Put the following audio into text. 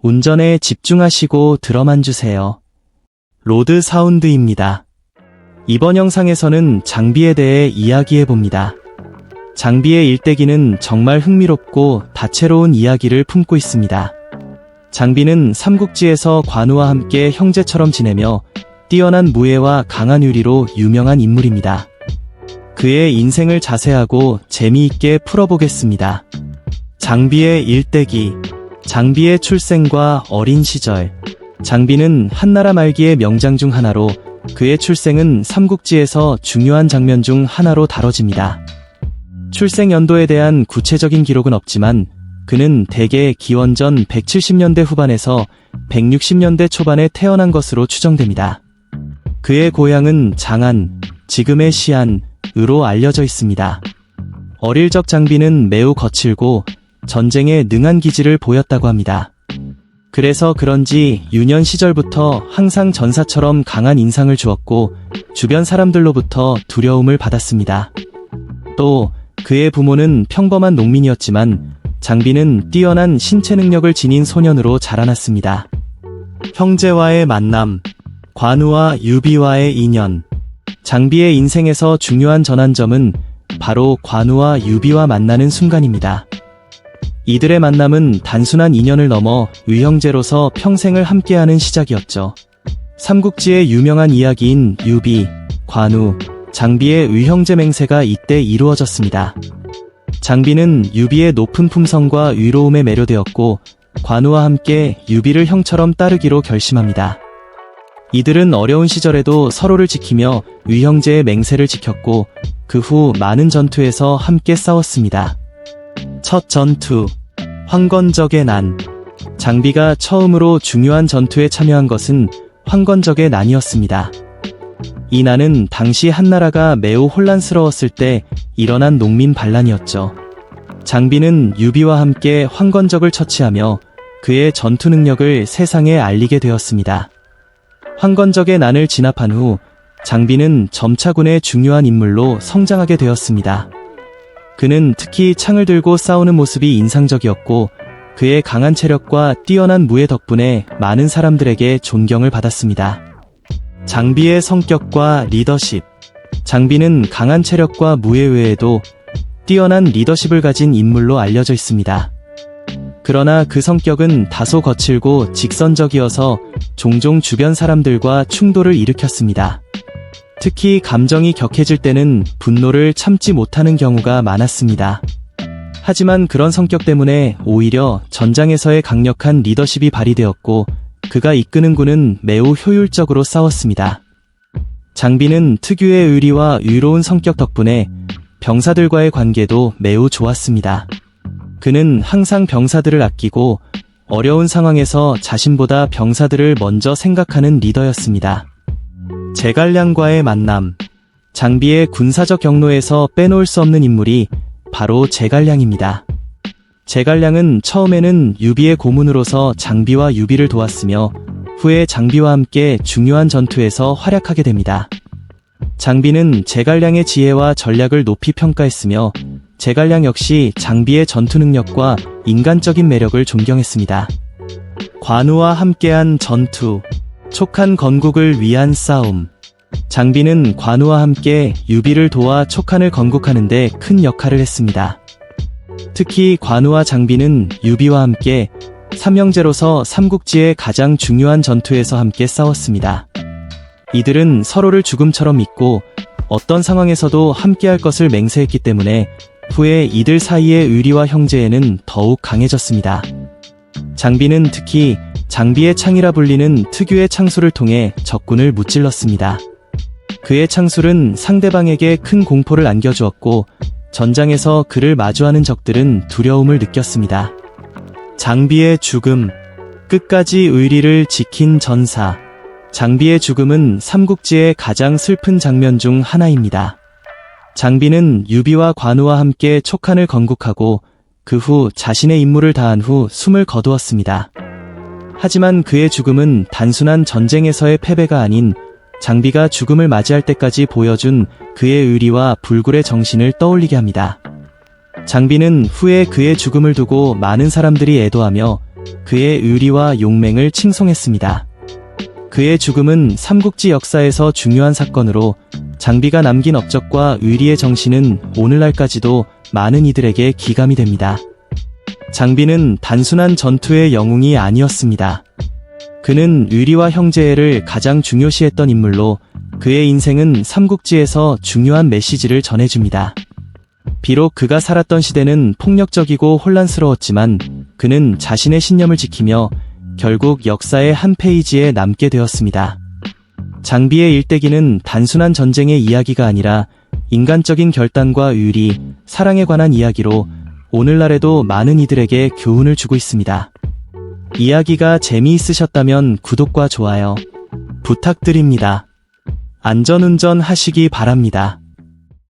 운전에 집중하시고 들어만 주세요. 로드 사운드입니다. 이번 영상에서는 장비에 대해 이야기해봅니다. 장비의 일대기는 정말 흥미롭고 다채로운 이야기를 품고 있습니다. 장비는 삼국지에서 관우와 함께 형제처럼 지내며 뛰어난 무예와 강한 유리로 유명한 인물입니다. 그의 인생을 자세하고 재미있게 풀어보겠습니다. 장비의 일대기, 장비의 출생과 어린 시절. 장비는 한나라 말기의 명장 중 하나로 그의 출생은 삼국지에서 중요한 장면 중 하나로 다뤄집니다. 출생 연도에 대한 구체적인 기록은 없지만 그는 대개 기원전 170년대 후반에서 160년대 초반에 태어난 것으로 추정됩니다. 그의 고향은 장안, 지금의 시안으로 알려져 있습니다. 어릴 적 장비는 매우 거칠고 전쟁에 능한 기질을 보였다고 합니다. 그래서 그런지 유년 시절부터 항상 전사처럼 강한 인상을 주었고 주변 사람들로부터 두려움을 받았습니다. 또 그의 부모는 평범한 농민이었지만 장비는 뛰어난 신체 능력을 지닌 소년으로 자라났습니다. 형제와의 만남, 관우와 유비와의 인연. 장비의 인생에서 중요한 전환점은 바로 관우와 유비와 만나는 순간입니다. 이들의 만남은 단순한 인연을 넘어 의형제로서 평생을 함께하는 시작이었죠. 삼국지의 유명한 이야기인 유비, 관우, 장비의 의형제 맹세가 이때 이루어졌습니다. 장비는 유비의 높은 품성과 의로움에 매료되었고 관우와 함께 유비를 형처럼 따르기로 결심합니다. 이들은 어려운 시절에도 서로를 지키며 의형제의 맹세를 지켰고 그 후 많은 전투에서 함께 싸웠습니다. 첫 전투, 황건적의 난. 장비가 처음으로 중요한 전투에 참여한 것은 황건적의 난이었습니다. 이 난은 당시 한나라가 매우 혼란스러웠을 때 일어난 농민 반란이었죠. 장비는 유비와 함께 황건적을 처치하며 그의 전투 능력을 세상에 알리게 되었습니다. 황건적의 난을 진압한 후 장비는 점차 군의 중요한 인물로 성장하게 되었습니다. 그는 특히 창을 들고 싸우는 모습이 인상적이었고 그의 강한 체력과 뛰어난 무예 덕분에 많은 사람들에게 존경을 받았습니다. 장비의 성격과 리더십. 장비는 강한 체력과 무예 외에도 뛰어난 리더십을 가진 인물로 알려져 있습니다. 그러나 그 성격은 다소 거칠고 직선적이어서 종종 주변 사람들과 충돌을 일으켰습니다. 특히 감정이 격해질 때는 분노를 참지 못하는 경우가 많았습니다. 하지만 그런 성격 때문에 오히려 전장에서의 강력한 리더십이 발휘되었고 그가 이끄는 군은 매우 효율적으로 싸웠습니다. 장비는 특유의 의리와 의로운 성격 덕분에 병사들과의 관계도 매우 좋았습니다. 그는 항상 병사들을 아끼고 어려운 상황에서 자신보다 병사들을 먼저 생각하는 리더였습니다. 제갈량과의 만남. 장비의 군사적 경로에서 빼놓을 수 없는 인물이 바로 제갈량입니다. 제갈량은 처음에는 유비의 고문으로서 장비와 유비를 도왔으며 후에 장비와 함께 중요한 전투에서 활약하게 됩니다. 장비는 제갈량의 지혜와 전략을 높이 평가했으며 제갈량 역시 장비의 전투 능력과 인간적인 매력을 존경했습니다. 관우와 함께한 전투, 촉한 건국을 위한 싸움. 장비는 관우와 함께 유비를 도와 촉한을 건국하는 데 큰 역할을 했습니다. 특히 관우와 장비는 유비와 함께 삼형제로서 삼국지의 가장 중요한 전투에서 함께 싸웠습니다. 이들은 서로를 죽음처럼 믿고 어떤 상황에서도 함께할 것을 맹세했기 때문에 후에 이들 사이의 의리와 형제애는 더욱 강해졌습니다. 장비는 특히 장비의 창이라 불리는 특유의 창술을 통해 적군을 무찔렀습니다. 그의 창술은 상대방에게 큰 공포를 안겨주었고 전장에서 그를 마주하는 적들은 두려움을 느꼈습니다. 장비의 죽음, 끝까지 의리를 지킨 전사. 장비의 죽음은 삼국지의 가장 슬픈 장면 중 하나입니다. 장비는 유비와 관우와 함께 촉한을 건국하고 그 후 자신의 임무를 다한 후 숨을 거두었습니다. 하지만 그의 죽음은 단순한 전쟁에서의 패배가 아닌 장비가 죽음을 맞이할 때까지 보여준 그의 의리와 불굴의 정신을 떠올리게 합니다. 장비는 후에 그의 죽음을 두고 많은 사람들이 애도하며 그의 의리와 용맹을 칭송했습니다. 그의 죽음은 삼국지 역사에서 중요한 사건으로 장비가 남긴 업적과 의리의 정신은 오늘날까지도 많은 이들에게 기감이 됩니다. 장비는 단순한 전투의 영웅이 아니었습니다. 그는 의리와 형제애를 가장 중요시했던 인물로 그의 인생은 삼국지에서 중요한 메시지를 전해줍니다. 비록 그가 살았던 시대는 폭력적이고 혼란스러웠지만 그는 자신의 신념을 지키며 결국 역사의 한 페이지에 남게 되었습니다. 장비의 일대기는 단순한 전쟁의 이야기가 아니라 인간적인 결단과 의리, 사랑에 관한 이야기로 오늘날에도 많은 이들에게 교훈을 주고 있습니다. 이야기가 재미있으셨다면 구독과 좋아요 부탁드립니다. 안전운전 하시기 바랍니다.